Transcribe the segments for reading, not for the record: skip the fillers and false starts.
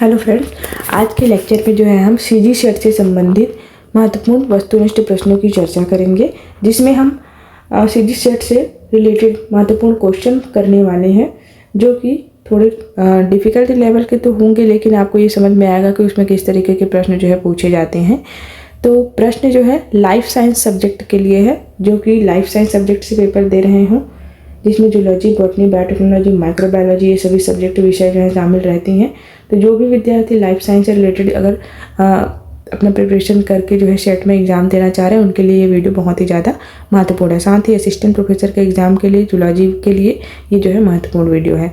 Hello friends, आज के lecture में जो है हम सीजी सेट से संबंधित महत्वपूर्ण वस्तुनिष्ठ प्रश्नों की चर्चा करेंगे, जिसमें हम सीजी सेट से रिलेटेड महत्वपूर्ण क्वेश्चन करने वाले हैं, जो कि थोड़े डिफ़िकल्टी लेवल के तो होंगे, लेकिन आपको ये समझ में आएगा कि उसमें किस तरीके के प्रश्न जो है पूछे जाते हैं। तो प्रश्न जो है लाइफ साइंस सब्जेक्ट के लिए है, जो कि लाइफ साइंस सब्जेक्ट से पेपर दे रहे हों, जिसमें जूलॉजी, बॉटनी, बायोटेक्नोलॉजी, माइक्रोबायोलॉजी ये सभी सब्जेक्ट विषय जो है शामिल रहती हैं। तो जो भी विद्यार्थी लाइफ साइंस से रिलेटेड अगर अपना प्रिपरेशन करके जो है सेट में एग्ज़ाम देना चाह रहे हैं, उनके लिए ये वीडियो बहुत ही ज़्यादा महत्वपूर्ण है। साथ ही असिस्टेंट प्रोफेसर के एग्ज़ाम के लिए, जूलॉजी के लिए ये जो है महत्वपूर्ण वीडियो है।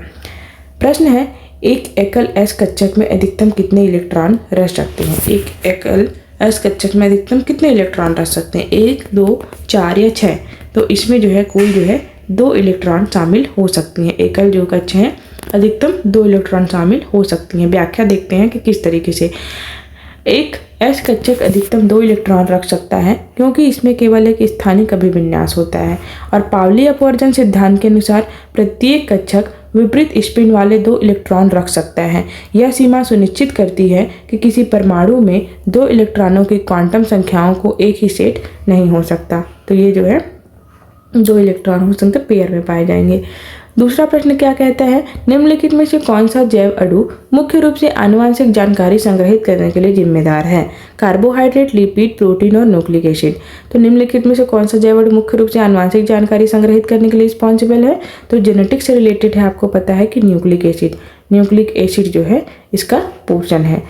प्रश्न है, एक एकल एस कक्षक में अधिकतम कितने इलेक्ट्रॉन रख सकते हैं? एक एकल एस कक्षक में अधिकतम कितने इलेक्ट्रॉन रख सकते हैं? 1, 2, 4 या 6। तो इसमें जो है कुल जो है 2 इलेक्ट्रॉन शामिल हो सकती हैं। एकल जो कक्ष हैं अधिकतम 2 इलेक्ट्रॉन शामिल हो सकती हैं। व्याख्या देखते हैं कि किस तरीके से। एक एस कक्षक अधिकतम 2 इलेक्ट्रॉन रख सकता है क्योंकि इसमें केवल एक स्थानिक अभिविन्यास होता है, और पाउली अपवर्जन सिद्धांत के अनुसार प्रत्येक कक्षक विपरीत स्पिन वाले 2 इलेक्ट्रॉन रख सकता है। यह सीमा सुनिश्चित करती है कि किसी परमाणु में 2 इलेक्ट्रॉनों की क्वांटम संख्याओं को एक ही सेट नहीं हो सकता। तो ये जो है 2 इलेक्ट्रॉन हो सकते पेयर में पाए जाएंगे। दूसरा प्रश्न क्या कहता है, निम्नलिखित में से कौन सा जैव अणु मुख्य रूप से आनुवंशिक जानकारी संग्रहित करने के लिए जिम्मेदार है? कार्बोहाइड्रेट, लिपिड, प्रोटीन और न्यूक्लिक एसिड। तो निम्नलिखित में से कौन सा जैव अणु मुख्य रूप से आनुवंशिक जानकारी संग्रहित करने के लिए रिस्पॉन्सिबल है? तो जेनेटिक्स से रिलेटेड है, आपको पता है कि न्यूक्लिक एसिड। न्यूक्लिक एसिड जो है इसका पोर्शन है।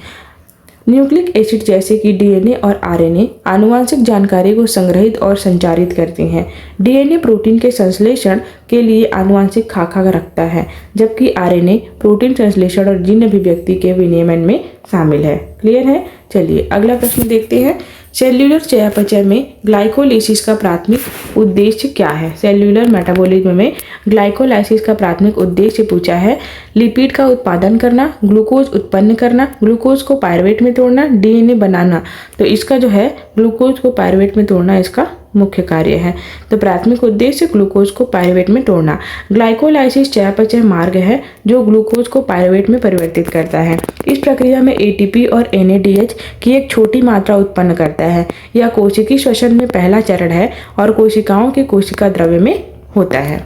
न्यूक्लिक एसिड जैसे कि डीएनए और आरएनए आनुवंशिक जानकारी को संग्रहित और संचारित करते हैं। डीएनए प्रोटीन के संश्लेषण के लिए आनुवंशिक खाका रखता है, जबकि आरएनए प्रोटीन संश्लेषण और जीन अभिव्यक्ति के विनियमन में शामिल है। क्लियर है? चलिए अगला प्रश्न देखते हैं। सेल्यूलर चयापचय में ग्लाइकोलाइसिस का प्राथमिक उद्देश्य क्या है? सेल्यूलर मेटाबॉलिज्म में ग्लाइकोलाइसिस का प्राथमिक उद्देश्य पूछा है। लिपिड का उत्पादन करना, ग्लूकोज उत्पन्न करना, ग्लूकोज को पायरुवेट में तोड़ना, डीएनए बनाना। तो इसका जो है ग्लूकोज को पायरुवेट में तोड़ना इसका मुख्य कार्य है। तो प्राथमिक उद्देश्य ग्लूकोज को पायरुवेट में तोड़ना। ग्लाइकोलाइसिस चयापचय मार्ग है जो ग्लूकोज को पायरुवेट में परिवर्तित करता है। इस प्रक्रिया में एटीपी और एनएडीएच की एक छोटी मात्रा उत्पन्न करता है। यह कोशिकीय श्वसन में पहला चरण है और कोशिकाओं के कोशिका द्रव्य में होता है।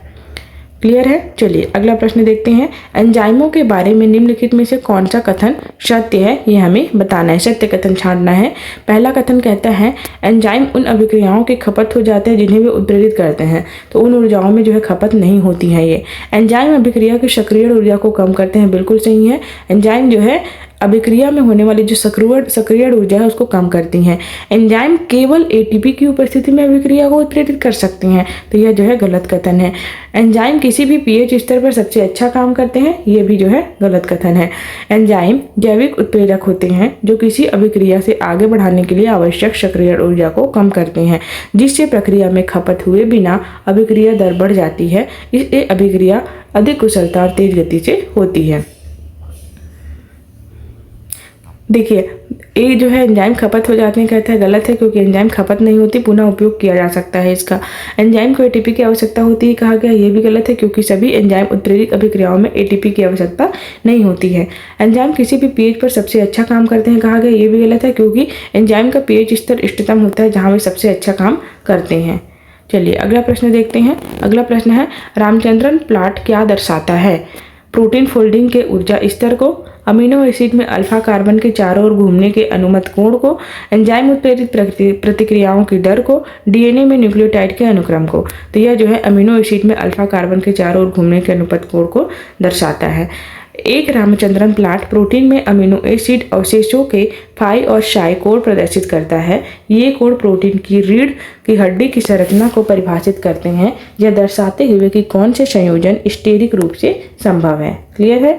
क्लियर है? चलिए अगला प्रश्न देखते हैं। एंजाइमों के बारे में निम्नलिखित में से कौन सा कथन सत्य है, ये हमें बताना है। सत्य कथन छांटना है। पहला कथन कहता है, एंजाइम उन अभिक्रियाओं की खपत हो जाते हैं जिन्हें वे उत्प्रेरित करते हैं। तो उन ऊर्जाओं में जो है खपत नहीं होती है। ये एंजाइम अभिक्रिया की सक्रिय ऊर्जा को कम करते हैं। बिल्कुल सही है। एंजाइम जो है अभिक्रिया में होने वाली जो सक्रिय ऊर्जा है उसको कम करती हैं। एंजाइम केवल एटीपी की उपस्थिति में अभिक्रिया को उत्प्रेरित कर सकती हैं। तो यह जो है गलत कथन है। एंजाइम किसी भी पीएच स्तर पर सबसे अच्छा काम करते हैं, ये भी जो है गलत कथन है। एंजाइम जैविक उत्प्रेरक होते हैं जो किसी अभिक्रिया से आगे बढ़ाने के लिए आवश्यक सक्रिय ऊर्जा को कम करते हैं, जिससे प्रक्रिया में खपत हुए बिना अभिक्रिया दर बढ़ जाती है। इससे अभिक्रिया अधिक कुशलता और तेज गति से होती है। देखिए ये जो है एंजाइम खपत हो जाते हैं, कहते हैं गलत है, क्योंकि एंजाइम खपत नहीं होती, पुनः उपयोग किया जा सकता है इसका। एंजाइम को एटीपी की आवश्यकता होती है, कहा गया, ये भी गलत है, क्योंकि सभी एंजाइम उत्प्रेरित अभिक्रियाओं में एटीपी की आवश्यकता नहीं होती है। एंजाइम किसी भी पीएच पर सबसे अच्छा काम करते हैं, कहा गया, ये भी गलत है, क्योंकि एंजाइम का पीएच स्तर इष्टतम होता है जहाँ वे सबसे अच्छा काम करते हैं। चलिए अगला प्रश्न देखते हैं। अगला प्रश्न है, रामचंद्रन प्लॉट क्या दर्शाता है? प्रोटीन फोल्डिंग के ऊर्जा स्तर को, अमीनो एसिड में अल्फा कार्बन के चारों ओर घूमने के अनुमत कोण को, एंजाइम उत्प्रेरित प्रतिक्रियाओं की दर को, डीएनए में न्यूक्लियोटाइड के अनुक्रम को। तो यह जो है अमीनो एसिड में अल्फा कार्बन के चारों ओर घूमने के अनुपात कोण को दर्शाता है। एक रामचंद्रन प्लॉट प्रोटीन में अमीनो एसिड अवशेषों के फाई और शाई कोण प्रदर्शित करता है। ये कोण प्रोटीन की रीढ़ की हड्डी की संरचना को परिभाषित करते हैं, यह दर्शाते हुए कि कौन से संयोजन स्टेरिक रूप से संभव है। क्लियर है?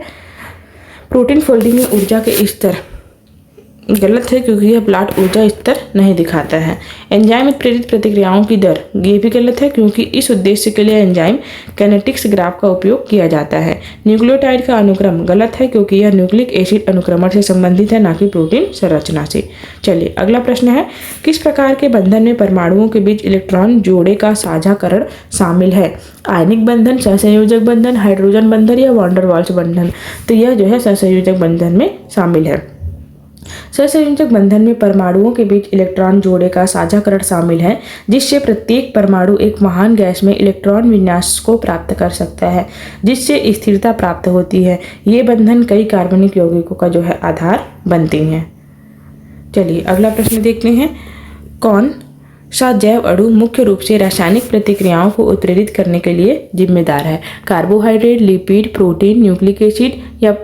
प्रोटीन फोल्डिंग में ऊर्जा के स्तर गलत है क्योंकि यह प्लॉट ऊर्जा स्तर नहीं दिखाता है। एंजाइम उत्प्रेरित प्रतिक्रियाओं की दर, ये भी गलत है क्योंकि इस उद्देश्य के लिए एंजाइम कैनेटिक्स ग्राफ का उपयोग किया जाता है। न्यूक्लियोटाइड का अनुक्रम, गलत है क्योंकि यह न्यूक्लिक एसिड अनुक्रमण से संबंधित है, ना कि प्रोटीन संरचना से। चलिए अगला प्रश्न है, किस प्रकार के बंधन में परमाणुओं के बीच इलेक्ट्रॉन जोड़े का साझाकरण शामिल है? आयनिक बंधन, सहसंयोजक बंधन, हाइड्रोजन बंधन या वॉन डेर वाल्स बंधन? तो यह जो है सहसंयोजक बंधन में शामिल है। सहसंयोजक बंधन में परमाणुओं के बीच इलेक्ट्रॉन जोड़े का साझाकरण शामिल है, जिससे प्रत्येक परमाणु एक महान गैस में इलेक्ट्रॉन विन्यास को प्राप्त कर सकता है, जिससे स्थिरता प्राप्त होती है। ये बंधन कई कार्बनिक यौगिकों का जो है आधार बनते हैं। चलिए अगला प्रश्न देखते हैं, कौन सा जैव अणु मुख्य रूप से रासायनिक प्रतिक्रियाओं को उत्प्रेरित करने के लिए जिम्मेदार है? Carbohydrate, lipid, protein, nucleic acid या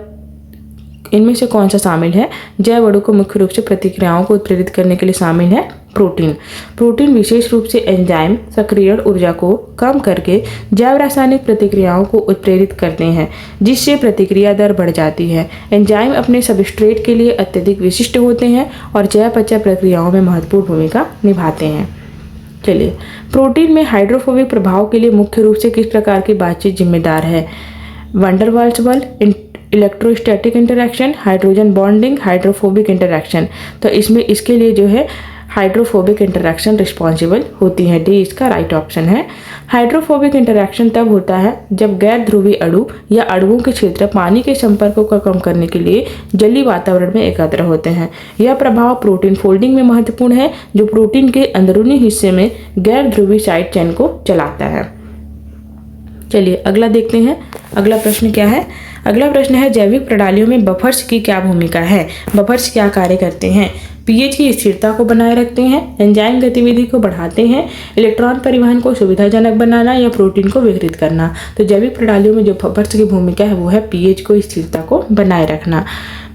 इनमें से कौन सा शामिल है? जैव अणु को मुख्य रूप से प्रतिक्रियाओं को उत्प्रेरित करने के लिए शामिल है प्रोटीन। प्रोटीन विशेष रूप से एंजाइम सक्रियण ऊर्जा को कम करके जैव रासायनिक प्रतिक्रियाओं को उत्प्रेरित करते हैं, जिससे प्रतिक्रिया दर बढ़ जाती है। एंजाइम अपने सबस्ट्रेट के लिए अत्यधिक विशिष्ट होते हैं और चयापचय प्रक्रियाओं में महत्वपूर्ण भूमिका निभाते हैं। चलिए, प्रोटीन में हाइड्रोफोबिक प्रभाव के लिए मुख्य रूप से किस प्रकार की बातचीत जिम्मेदार है? वैन डेर वाल्स बल, electrostatic interaction, hydrogen bonding, hydrophobic interaction. तो इसमें इसके लिए जो है हाइड्रोफोबिक इंटरैक्शन रिस्पॉन्सिबल होती है। डी इसका राइट ऑप्शन है। हाइड्रोफोबिक इंटरैक्शन तब होता है जब गैर ध्रुवीय अणु या अणुओं के क्षेत्र पानी के संपर्कों को कम करने के लिए जलीय वातावरण में एकत्र होते हैं। यह प्रभाव प्रोटीन फोल्डिंग में महत्वपूर्ण है, जो प्रोटीन के अंदरूनी हिस्से में गैर ध्रुवीय साइड चेन को चलाता है। चलिए अगला देखते हैं, अगला प्रश्न क्या है? अगला प्रश्न है, जैविक प्रणालियों में बफर्स की क्या भूमिका है? बफर्स क्या कार्य करते हैं? पीएच की स्थिरता को बनाए रखते हैं, एंजाइम गतिविधि को बढ़ाते हैं, इलेक्ट्रॉन परिवहन को सुविधाजनक बनाना या प्रोटीन को विघटित करना। तो जैविक प्रणालियों में जो बफर्स की भूमिका है वो है पीएच को स्थिरता को बनाए रखना।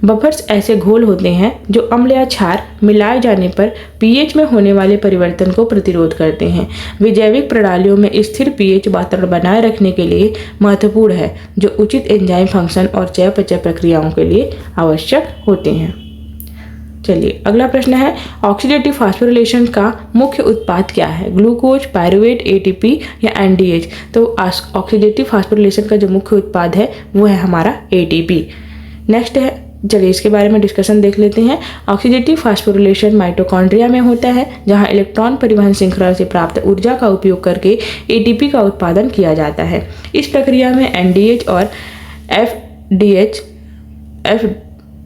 बफर्स ऐसे घोल होते हैं जो अम्ल या क्षार मिलाए जाने पर पीएच में होने वाले परिवर्तन को प्रतिरोध करते हैं। वे जैविक प्रणालियों में स्थिर पीएच वातावरण बनाए रखने के लिए महत्वपूर्ण है, जो उचित एंजाइम फंक्शन और चयापचय प्रक्रियाओं के लिए आवश्यक होते हैं। चलिए अगला प्रश्न है, ऑक्सीडेटिव फास्फोरिलेशन का मुख्य उत्पाद क्या है? ग्लूकोज, पायरुवेट, एटीपी या एनडीएच? तो ऑक्सीडेटिव फास्फोरिलेशन का जो मुख्य उत्पाद है वो है हमारा एटीपी। नेक्स्ट है, चलिए इसके बारे में डिस्कशन देख लेते हैं। ऑक्सीडेटिव फास्फोरिलेशन माइटोकॉन्ड्रिया में होता है, जहां इलेक्ट्रॉन परिवहन श्रृंखला से प्राप्त ऊर्जा का उपयोग करके एटीपी का उत्पादन किया जाता है। इस प्रक्रिया में एनडीएच और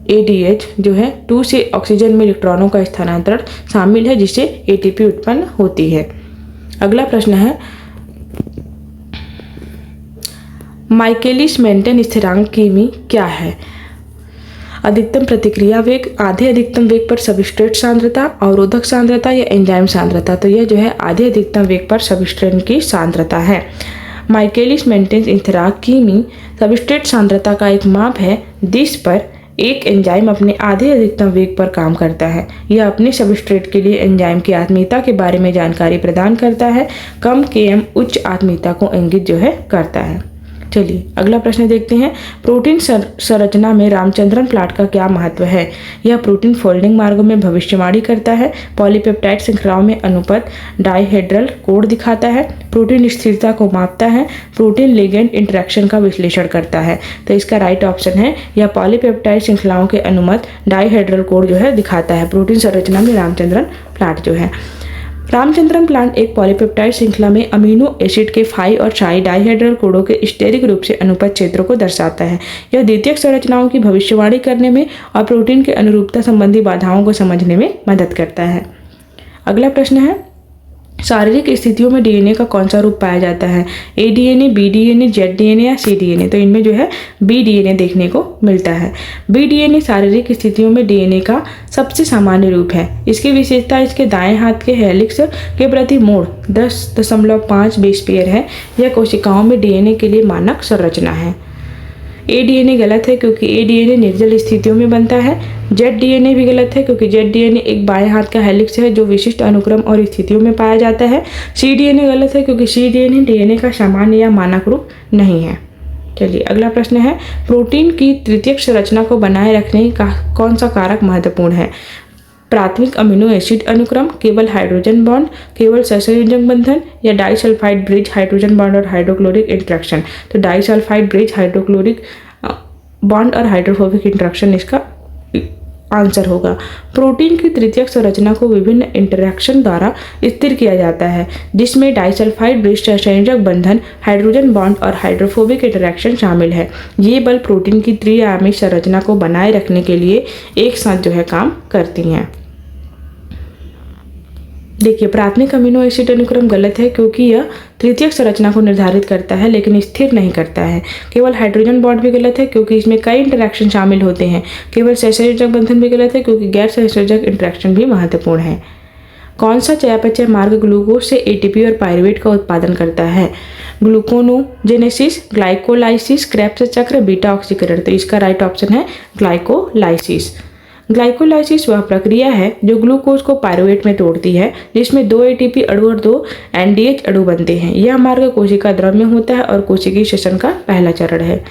एडीएच जो है 2 से ऑक्सीजन में इलेक्ट्रॉनों का स्थानांतरण शामिल है, जिससे एटीपी उत्पन्न होती है। अगला प्रश्न है, माइकेलिस मेंटेन स्थिरांक की मी क्या है? अधिकतम प्रतिक्रिया वेग, आधे अधिकतम वेग पर सबस्ट्रेट सांद्रता, अवरोधक सांद्रता या एंजाइम सांद्रता? तो यह जो है आधे अधिकतम वेग पर सबस्ट्रेट की सांद्रता है। माइकेलिस मेंटेन स्थिरांक की मी सबस्ट्रेट सांद्रता का एक माप है जिस पर एक एंजाइम अपने आधे अधिकतम वेग पर काम करता है। यह अपने सबस्ट्रेट के लिए एंजाइम की आत्मीयता के बारे में जानकारी प्रदान करता है। कम Km उच्च आत्मीयता को इंगित जो है करता है। चलिए अगला प्रश्न देखते हैं, प्रोटीन संरचना में रामचंद्रन प्लॉट का क्या महत्व है? यह प्रोटीन फोल्डिंग मार्गों में भविष्यवाणी करता है, पॉलीपेप्टाइड श्रृंखलाओं में अनुपद डाइहेड्रल कोड दिखाता है, प्रोटीन स्थिरता को मापता है, प्रोटीन लिगेंड इंटरेक्शन का विश्लेषण करता है। तो इसका राइट ऑप्शन है, यह पॉलीपेप्टाइड श्रृंखलाओं के अनुमत डाइहेड्रल कोड जो है दिखाता है। प्रोटीन संरचना में रामचंद्रन प्लॉट जो है, रामचंद्रन प्लांट एक पॉलीपेप्टाइड श्रृंखला में अमीनो एसिड के फाई और ट्राई डाइहेड्रल कोडों के स्टेरिक रूप से अनुपद क्षेत्रों को दर्शाता है। यह द्वितीयक संरचनाओं की भविष्यवाणी करने में और प्रोटीन के अनुरूपता संबंधी बाधाओं को समझने में मदद करता है। अगला प्रश्न है, शारीरिक स्थितियों में डीएनए का कौन सा रूप पाया जाता है? A DNA, B DNA, Z DNA या सी डीएनए? तो इनमें जो है बी डीएनए देखने को मिलता है। बी डीएनए शारीरिक स्थितियों में डीएनए का सबसे सामान्य रूप है। इसकी विशेषता इसके दाएं हाथ के हेलिक्स के प्रति मोड़ 10.5 बेस पेयर है। यह कोशिकाओं में डीएनए के लिए मानक संरचना है। ए डीएनए गलत है क्योंकि ए डीएनए निर्जल स्थितियों में बनता है। जेड डीएनए भी गलत है क्योंकि जेड डीएनए एक बाएं हाथ का हेलिक्स है जो विशिष्ट अनुक्रम और स्थितियों में पाया जाता है। सी डीएनए गलत है क्योंकि सी डीएनए डीएनए का सामान्य या मानक रूप नहीं है। चलिए अगला प्रश्न है, प्रोटीन की तृतीयक संरचना को बनाए रखने का कौन सा कारक महत्वपूर्ण है? प्राथमिक अमीनो एसिड अनुक्रम, केवल हाइड्रोजन बॉन्ड, केवल सहसंयोजक बंधन या डाइसल्फाइड ब्रिज हाइड्रोजन बॉन्ड और हाइड्रोक्लोरिक इंटरेक्शन? तो डाइसल्फाइड ब्रिज हाइड्रोक्लोरिक बॉन्ड और हाइड्रोफोबिक इंटरेक्शन इसका आंसर होगा। प्रोटीन की तृतीयक संरचना को विभिन्न इंटरैक्शन द्वारा स्थिर किया जाता है, जिसमें डाइसल्फाइड ब्रिज सहसंयोजक बंधन, हाइड्रोजन बॉन्ड और हाइड्रोफोबिक इंटरैक्शन शामिल है। ये बल प्रोटीन की त्रिआयामी संरचना को बनाए रखने के लिए एक साथ जो है काम करती हैं। देखिए, प्राथमिक अमीनो एसिड अनुक्रम गलत है क्योंकि यह तृतीयक संरचना को निर्धारित करता है लेकिन स्थिर नहीं करता है। केवल हाइड्रोजन बॉन्ड भी गलत है क्योंकि इसमें कई इंटरैक्शन शामिल होते हैं। केवल सहसंयोजक बंधन भी गलत है क्योंकि गैर सहसंयोजक इंटरैक्शन भी महत्वपूर्ण है। कौन सा चयापचय मार्ग ग्लूकोज से एटीपी और पायरुवेट का उत्पादन करता है? ग्लूकोनोजेनेसिस, ग्लाइकोलाइसिस, क्रेब्स चक्र, बीटा ऑक्सीकरण? तो इसका राइट ऑप्शन है ग्लाइकोलाइसिस। ग्लाइकोलाइसिस वह प्रक्रिया है जो ग्लूकोज को पायरुवेट में तोड़ती है, जिसमें 2 एटीपी अणु और 2 एनडीएच अणु बनते हैं। यह मार्ग कोशिका द्रव में होता है और कोशिकीय श्वसन का पहला चरण है।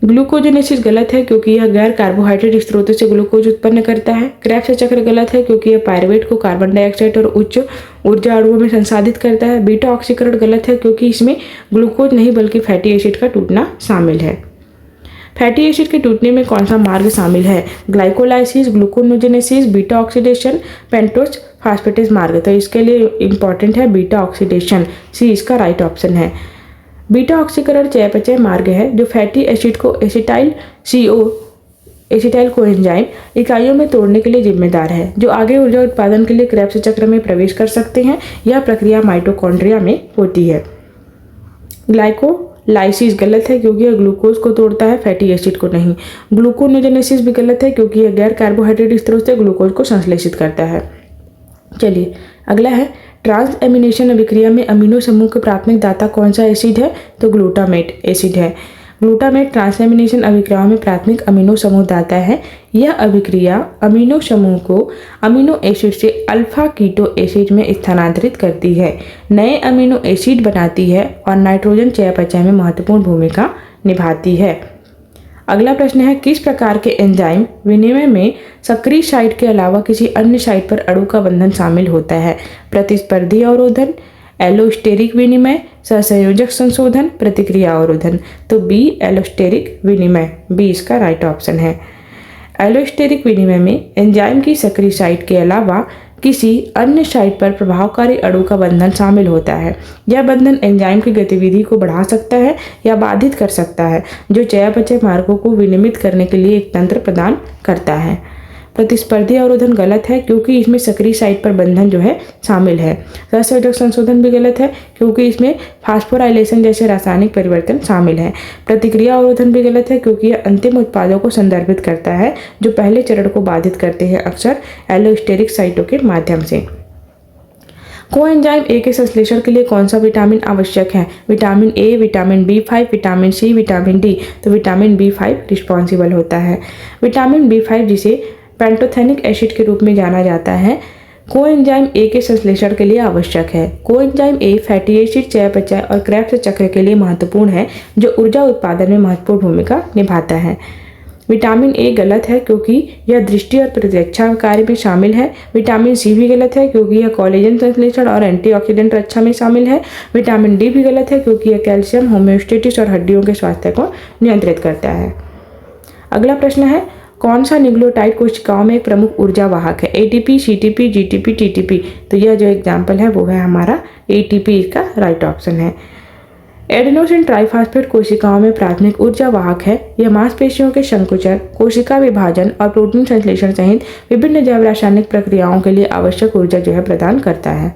ग्लूकोजेनेसिस गलत है क्योंकि यह गैर कार्बोहाइड्रेट स्रोतों से ग्लूकोज उत्पन्न करता है। क्रेब्स चक्र गलत है क्योंकि यह पायरुवेट को कार्बन डाइऑक्साइड और उच्च ऊर्जा अणुओं में संसाधित करता है। बीटा ऑक्सीकरण गलत है क्योंकि इसमें ग्लूकोज नहीं बल्कि फैटी एसिड का टूटना शामिल है। फैटी एसिड के टूटने में कौन सा मार्ग शामिल है? Glycolysis, gluconeogenesis, beta oxidation, pentose phosphatase मार्ग? तो इसके लिए इंपॉर्टेंट है बीटा ऑक्सीडेशन, सी इसका राइट ऑप्शन है। बीटा ऑक्सीकरण चयापचय मार्ग है जो फैटी एसिड को एसिटाइल कोएंजाइम इकाइयों में तोड़ने के लिए जिम्मेदार है, जो आगे ऊर्जा उत्पादन के लिए क्रेब्स चक्र में प्रवेश कर सकते हैं। यह प्रक्रिया माइटोकॉन्ड्रिया में होती है। ग्लाइकोलाइसिस गलत है क्योंकि यह ग्लूकोज को तोड़ता है, फैटी एसिड को नहीं। ग्लूकोनोजेनेसिस भी गलत है क्योंकि यह गैर कार्बोहाइड्रेट स्रोत से ग्लूकोज को संश्लेषित करता है। चलिए अगला है, ट्रांस एमिनेशन अभिक्रिया में अमीनो समूह का प्राथमिक दाता कौन सा एसिड है? तो ग्लूटामेट एसिड है। ग्लूटामेट ट्रांस एमिनेशन अभिक्रियाओं में प्राथमिक अमीनो समूह दाता है। यह अभिक्रिया अमीनो समूह को अमीनो एसिड से अल्फा कीटो एसिड में स्थानांतरित करती है, नए अमीनो एसिड बनाती है और नाइट्रोजन चयापचय में महत्वपूर्ण भूमिका निभाती है। अगला प्रश्न है, किस प्रकार के एंजाइम विनिमय में सक्रिय साइट के अलावा किसी अन्य साइट पर अणु का बंधन शामिल होता है? प्रतिस्पर्धी अवरोधन, एलोस्टेरिक विनिमय, सहसंयोजक संशोधन, प्रतिक्रिया अवरोधन? तो बी एलोस्टेरिक विनिमय, बी इसका राइट ऑप्शन है। एलोस्टेरिक विनिमय में एंजाइम की सक्रिय साइट के अलावा किसी अन्य साइट पर प्रभावकारी अणु का बंधन शामिल होता है। यह बंधन एंजाइम की गतिविधि को बढ़ा सकता है या बाधित कर सकता है, जो चयापचय मार्गों को विनियमित करने के लिए एक तंत्र प्रदान करता है। प्रतिस्पर्धी अवरोधन गलत है क्योंकि इसमें सक्रिय साइट पर बंधन जो है शामिल है। सहसंयोजक संशोधन भी गलत है क्योंकि इसमें फास्फोराइलेशन जैसे रासायनिक परिवर्तन शामिल है। प्रतिक्रिया अवरोधन भी गलत है क्योंकि यह अंतिम उत्पादों को संदर्भित करता है जो पहले चरण को बाधित करते हैं, अक्सर एलोस्टेरिक साइटों के माध्यम से। कोएंजाइम ए के संश्लेषण के लिए कौन सा विटामिन आवश्यक है? Vitamin A, vitamin B5, vitamin C, vitamin D? तो विटामिन B5 रिस्पॉन्सिबल होता है। विटामिन B5 जिसे पेंटोथेनिक एसिड के रूप में जाना जाता है, कोएंजाइम ए के संश्लेषण के लिए आवश्यक है। कोएंजाइम ए फैटी एसिड चयापचय और क्रेब्स चक्र के लिए महत्वपूर्ण है, जो ऊर्जा उत्पादन में महत्वपूर्ण भूमिका निभाता है। विटामिन ए गलत है क्योंकि यह दृष्टि और प्रतिरक्षा कार्य में शामिल है। विटामिन सी भी गलत है क्योंकि यह कोलेजन संश्लेषण और एंटीऑक्सीडेंट रक्षा में शामिल है। विटामिन डी भी गलत है क्योंकि यह कैल्शियम होम्योस्टेसिस और हड्डियों के स्वास्थ्य को नियंत्रित करता है। अगला प्रश्न है, कौन सा न्यूक्लियोटाइड कोशिकाओं में एक प्रमुख ऊर्जा वाहक है? ATP, CTP, GTP, TTP? तो यह जो एग्जाम्पल है वो है हमारा एटीपी, इसका राइट ऑप्शन है। एडेनोसिन ट्राइफॉस्फेट कोशिकाओं में प्राथमिक ऊर्जा वाहक है। यह मांसपेशियों के संकुचन, कोशिका विभाजन और प्रोटीन संश्लेषण सहित विभिन्न जैव रासायनिक प्रक्रियाओं के लिए आवश्यक ऊर्जा जो है प्रदान करता है।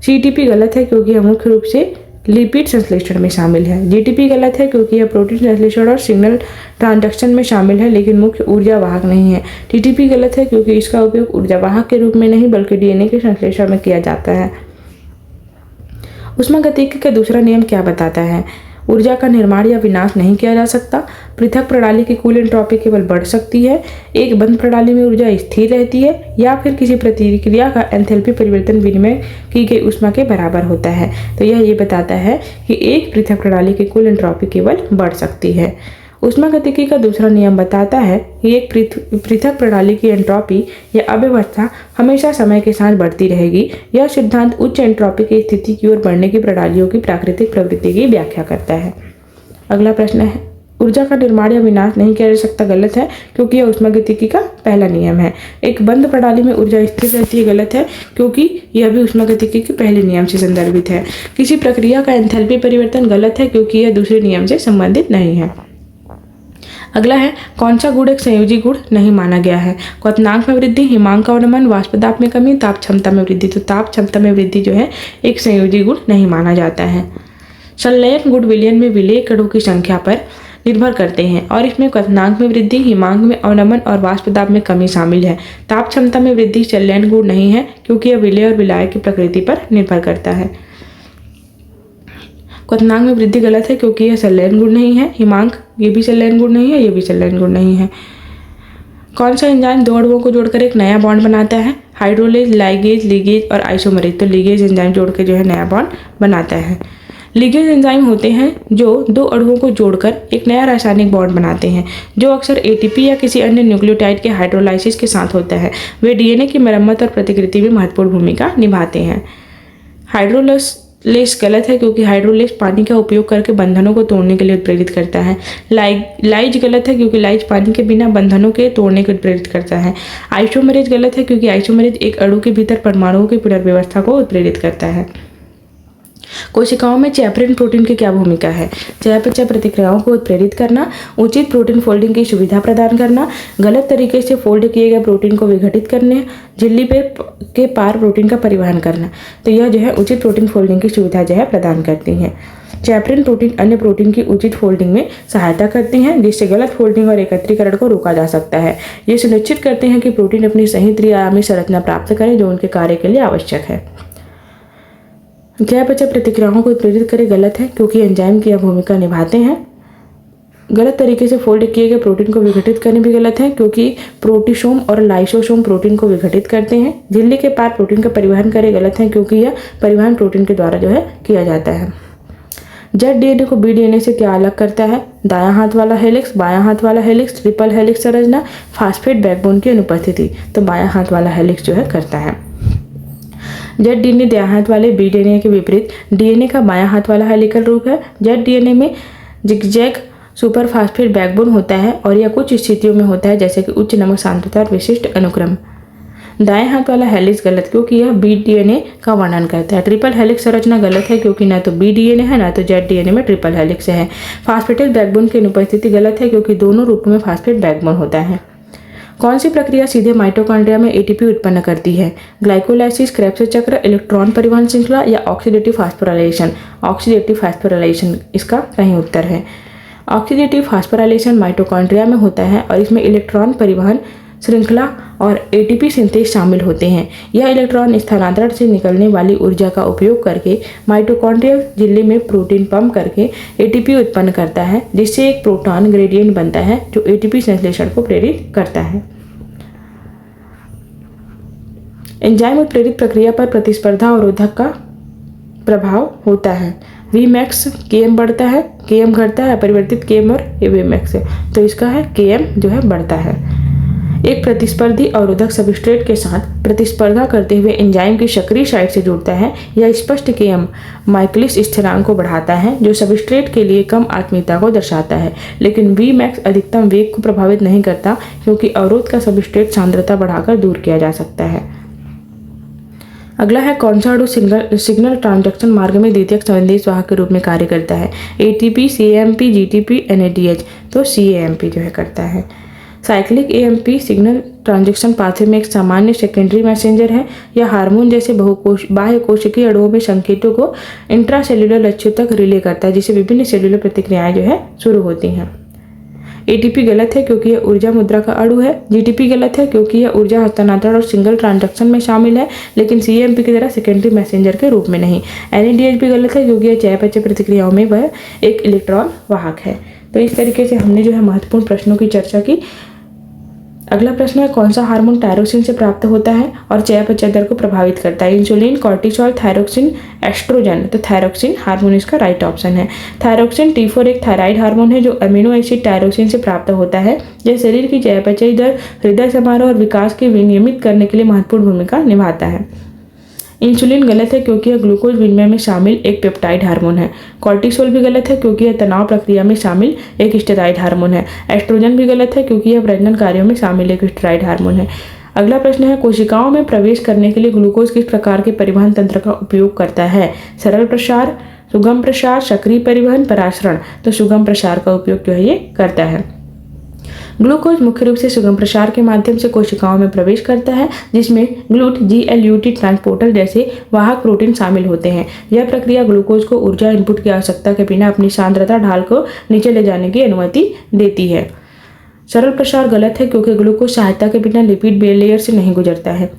सीटीपी गलत है क्योंकि यह मुख्य रूप से लिपिड संश्लेषण में शामिल है। जीटीपी गलत है क्योंकि यह प्रोटीन संश्लेषण और सिग्नल ट्रांसडक्शन में शामिल है लेकिन मुख्य ऊर्जा वाहक नहीं है। टीटीपी गलत है क्योंकि इसका उपयोग ऊर्जा वाहक के रूप में नहीं बल्कि डीएनए के संश्लेषण में किया जाता है। ऊष्मागतिकी का दूसरा नियम क्या बताता है? ऊर्जा का निर्माण या विनाश नहीं किया जा सकता। पृथक प्रणाली की कुल एंट्रॉपी केवल बढ़ सकती है। एक बंद प्रणाली में ऊर्जा स्थिर रहती है, या फिर किसी प्रतिक्रिया का एंथैल्पी परिवर्तन विनिमय की गई ऊष्मा के बराबर होता है। तो यह ये बताता है कि एक पृथक प्रणाली की कुल एंट्रॉपी केवल बढ़ सकती है। ऊष्मागतिकी का दूसरा नियम बताता है कि एक पृथक प्रणाली की एंट्रॉपी या अव्यवस्था हमेशा समय के साथ बढ़ती रहेगी। यह सिद्धांत उच्च एंट्रॉपी की स्थिति की ओर बढ़ने की प्रणालियों की प्राकृतिक प्रवृत्ति की व्याख्या करता है। अगला प्रश्न है, ऊर्जा का निर्माण या विनाश नहीं किया जा सकता। गलत है, क्योंकि यह ऊष्मागतिकी का पहला नियम है। एक बंद प्रणाली में ऊर्जा स्थिर रहती है। गलत है, क्योंकि यह भी ऊष्मागतिकी के पहले नियम से संदर्भित है। किसी प्रक्रिया का एंथैल्पी परिवर्तन। गलत है, क्योंकि यह दूसरे नियम से संबंधित नहीं है। अगला है, कौन सा गुण एक संयोजी गुण नहीं माना गया है। क्वथनांक में वृद्धि, हिमांक का अवनमन, वाष्प दाब में कमी, ताप क्षमता में वृद्धि। तो ताप क्षमता में वृद्धि जो है एक संयोजी गुण नहीं माना जाता है। संलयन गुण विलयन में विलेय कणों की संख्या पर निर्भर करते हैं, और इसमें क्वथनांक में वृद्धि, हिमांक में अवनमन और वाष्प दाब में कमी शामिल है। ताप क्षमता में वृद्धि संलयन गुण नहीं है, क्योंकि यह विलय और विलाय की प्रकृति पर निर्भर करता है। क्वथनांक में वृद्धि गलत है, क्योंकि यह संलयन गुण नहीं है। हिमांक ये भी संलयन गुण नहीं है, ये भी संलयन गुण नहीं है। कौन सा एंजाइम दो अणुओं को जोड़कर एक नया बॉन्ड बनाता है। हाइड्रोलेज, लाइगेज, लिगेज और आइसोमरेज। तो लिगेज एंजाइम जोड़ के जो है नया बॉन्ड बनाता है। लिगेज एंजाइम होते हैं जो दो अणुओं को जोड़कर एक नया रासायनिक बॉन्ड बनाते हैं, जो अक्सर एटीपी या किसी अन्य न्यूक्लियोटाइड के हाइड्रोलाइसिस के साथ होता है। वे डीएनए की मरम्मत और प्रतिकृति में महत्वपूर्ण भूमिका निभाते हैं। हाइड्रोलेस गलत है, क्योंकि हाइड्रोलेस पानी का उपयोग करके बंधनों को तोड़ने के लिए उत्प्रेरित करता है। लाइज गलत है, क्योंकि लाइज पानी के बिना बंधनों के तोड़ने को उत्प्रेरित करता है। आइसोमरेज गलत है, क्योंकि आइसोमरेज एक अणु के भीतर परमाणुओं की पुनर्व्यवस्था को उत्प्रेरित करता है। कोशिकाओं में चैपरिन प्रोटीन की क्या भूमिका है। चयापचय प्रतिक्रियाओं को उत्प्रेरित करना, उचित प्रोटीन फोल्डिंग की सुविधा प्रदान करना, गलत तरीके से फोल्ड किए गए प्रोटीन को विघटित करने, झिल्ली के पार प्रोटीन का परिवहन करना। तो यह जो है उचित प्रोटीन फोल्डिंग की सुविधा जो है प्रदान करती है। चैपरिन प्रोटीन अन्य प्रोटीन की उचित फोल्डिंग में सहायता करते हैं, जिससे गलत फोल्डिंग और एकत्रीकरण को रोका जा सकता है। ये सुनिश्चित करते हैं कि प्रोटीन अपनी सही त्रिआयामी संरचना प्राप्त करे जो उनके कार्य के लिए आवश्यक है। चयापचय प्रतिक्रियाओं को उत्प्रेरित करे। गलत है, क्योंकि एंजाइम की यह भूमिका निभाते हैं। गलत तरीके से फोल्ड किए गए प्रोटीन को विघटित करने भी गलत है, क्योंकि प्रोटीसोम और लाइसोसोम प्रोटीन को विघटित करते हैं। झिल्ली के पार प्रोटीन का परिवहन करे। गलत है, क्योंकि यह परिवहन प्रोटीन के द्वारा जो है किया जाता है। जेड डीएनए को बी डीएनए से क्या अलग करता है। दायां हाथ वाला हेलिक्स, बायां हाथ वाला हेलिक्स, ट्रिपल हेलिक्स संरचना, फास्फेट बैकबोन की अनुपस्थिति। तो बायां हाथ वाला हेलिक्स जो है करता है। जेड डीएनए दायां हाथ वाले बी डीएनए के विपरीत डीएनए का बायां हाथ वाला हेलिकल रूप है। जेड डीएनए में जिगजैग सुपरफास्फेट बैकबोन होता है, और यह कुछ स्थितियों में होता है, जैसे कि उच्च नमक सांद्रता और विशिष्ट अनुक्रम। दाएं हाथ वाला हेलिक्स गलत, क्योंकि यह बी डीएनए का वर्णन करता है। ट्रिपल हेलिक्स संरचना गलत है, क्योंकि ना तो बी डीएनए है ना तो जेड डीएनए में ट्रिपल हेलिक्स है। फास्फेटेज बैकबोन की अनुपस्थिति गलत है, क्योंकि दोनों रूपों में फास्फेट बैकबोन होता है। कौन सी प्रक्रिया सीधे माइटोकॉन्ड्रिया में एटीपी उत्पन्न करती है। ग्लाइकोलाइसिस, क्रेब्स चक्र, इलेक्ट्रॉन परिवहन श्रृंखला या ऑक्सीडेटिव फास्फोराइलेशन। ऑक्सीडेटिव फास्फोराइलेशन इसका सही उत्तर है। ऑक्सीडेटिव फास्फोराइलेशन माइटोकॉन्ड्रिया में होता है, और इसमें इलेक्ट्रॉन परिवहन श्रृंखला और एटीपी सिंथेज शामिल होते हैं। यह इलेक्ट्रॉन स्थानांतरण से निकलने वाली ऊर्जा का उपयोग करके माइटोकॉन्ड्रियल झिल्ली में प्रोटीन पंप करके एटीपी उत्पन्न करता है, जिससे एक प्रोटॉन ग्रेडियंट बनता है जो एटीपी संश्लेषण को प्रेरित करता है। एंजाइम उत्प्रेरित प्रक्रिया पर प्रतिस्पर्धा अवरोधक का प्रभाव होता है। Vmax Km बढ़ता है, Km घटता है, अपरिवर्तित Km और Vmax है। तो इसका है Km जो है बढ़ता है। एक प्रतिस्पर्धी अवरोधक सबस्ट्रेट के साथ प्रतिस्पर्धा करते हुए एंजाइम की सक्रिय साइट से जुड़ता है। यह स्पष्ट Km माइकलिस स्थिरांक को बढ़ाता है, जो सबस्ट्रेट के लिए कम आत्मीयता को दर्शाता है, लेकिन Vmax अधिकतम वेग को प्रभावित नहीं करता, क्योंकि अवरोध का सबस्ट्रेट सांद्रता बढ़ाकर दूर किया जा सकता है। अगला है, कौन सा अणु सिग्नल ट्रांजैक्शन मार्ग में द्वितीयक संदेश वाहक के रूप में कार्य करता है। ATP, CMP, GTP, NADH. तो सीएमपी जो है करता है। Cyclic AMP signal transaction pathway में एक सामान्य सेकेंडरी मैसेंजर है। यह हार्मोन जैसे बाह्य कोशिकीय अणुओं में संकेतों को इंट्रासेल्युलर लक्ष्यों तक रिले करता है, जिससे विभिन्न सेल्युलर प्रतिक्रियाएं जो है शुरू होती हैं। एटीपी गलत है क्योंकि यह ऊर्जा मुद्रा का अणु है। जीटीपी गलत है क्योंकि यह ऊर्जा हस्तांतरण और सिंगल ट्रांजैक्शन में शामिल है, लेकिन सीएमपी की तरह सेकेंडरी मैसेंजर के रूप में नहीं। एनएडीएच भी गलत है क्योंकि यह चयापचय प्रतिक्रियाओं में वह एक इलेक्ट्रॉन वाहक है। तो इस तरीके से हमने जो है महत्वपूर्ण प्रश्नों की चर्चा की। अगला प्रश्न है, कौन सा हार्मोन टायरोसिन से प्राप्त होता है और चयापचय दर को प्रभावित करता है? Insulin, cortisol, thyroxine, oestrogen. तो थायरोक्सिन हार्मोन इसका राइट ऑप्शन है। थायरोक्सिन T4 एक थायराइड हार्मोन है जो अमीनो एसिड टायरोसिन से प्राप्त होता है। यह शरीर की चयापचय दर, हृदय समारोह और विकास के विनियमित करने के लिए महत्वपूर्ण भूमिका निभाता है। इंसुलिन गलत है क्योंकि यह ग्लूकोज विनिमय में शामिल एक पेप्टाइड हार्मोन है। कॉर्टिसोल भी गलत है क्योंकि यह तनाव प्रक्रिया में शामिल एक स्टेरॉइड हार्मोन है। एस्ट्रोजन भी गलत है क्योंकि यह प्रजनन कार्यों में शामिल एक स्टेरॉइड हार्मोन है। अगला प्रश्न है, कोशिकाओं में प्रवेश करने के लिए ग्लूकोज किस प्रकार के परिवहन तंत्र का उपयोग करता है? सरल प्रसार, सुगम प्रसार, सक्रिय परिवहन, परासरण। तो सुगम प्रसार का उपयोग जो है ये करता है। ग्लूकोज मुख्य रूप से सुगम प्रसार के माध्यम से कोशिकाओं में प्रवेश करता है, जिसमें GLUT ट्रांसपोर्टर जैसे वाहक प्रोटीन शामिल होते हैं। यह प्रक्रिया ग्लूकोज को ऊर्जा इनपुट की आवश्यकता के बिना अपनी सांद्रता ढाल को नीचे ले जाने की अनुमति देती है। सरल प्रसार गलत है क्योंकि ग्लूकोज सहायता के बिना लिपिड लेयर से नहीं गुजरता है।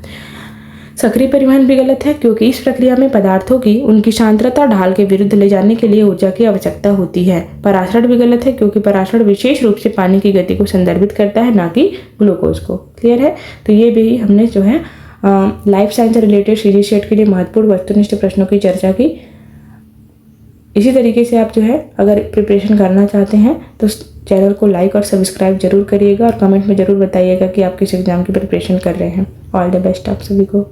सक्रिय परिवहन भी गलत है क्योंकि इस प्रक्रिया में पदार्थों की उनकी सांद्रता ढाल के विरुद्ध ले जाने के लिए ऊर्जा की आवश्यकता होती है। परासरण भी गलत है क्योंकि परासरण विशेष रूप से पानी की गति को संदर्भित करता है, ना कि ग्लूकोज को। क्लियर है? तो ये भी हमने जो है लाइफ साइंस से रिलेटेड सीजी सेट के लिए महत्वपूर्ण वस्तुनिष्ठ प्रश्नों की चर्चा की। इसी तरीके से आप जो है अगर प्रिपरेशन करना चाहते हैं तो चैनल को लाइक और सब्सक्राइब जरूर करिएगा और कमेंट में जरूर बताइएगा कि आप किस एग्जाम की प्रिपरेशन कर रहे हैं। ऑल द बेस्ट आप सभी को।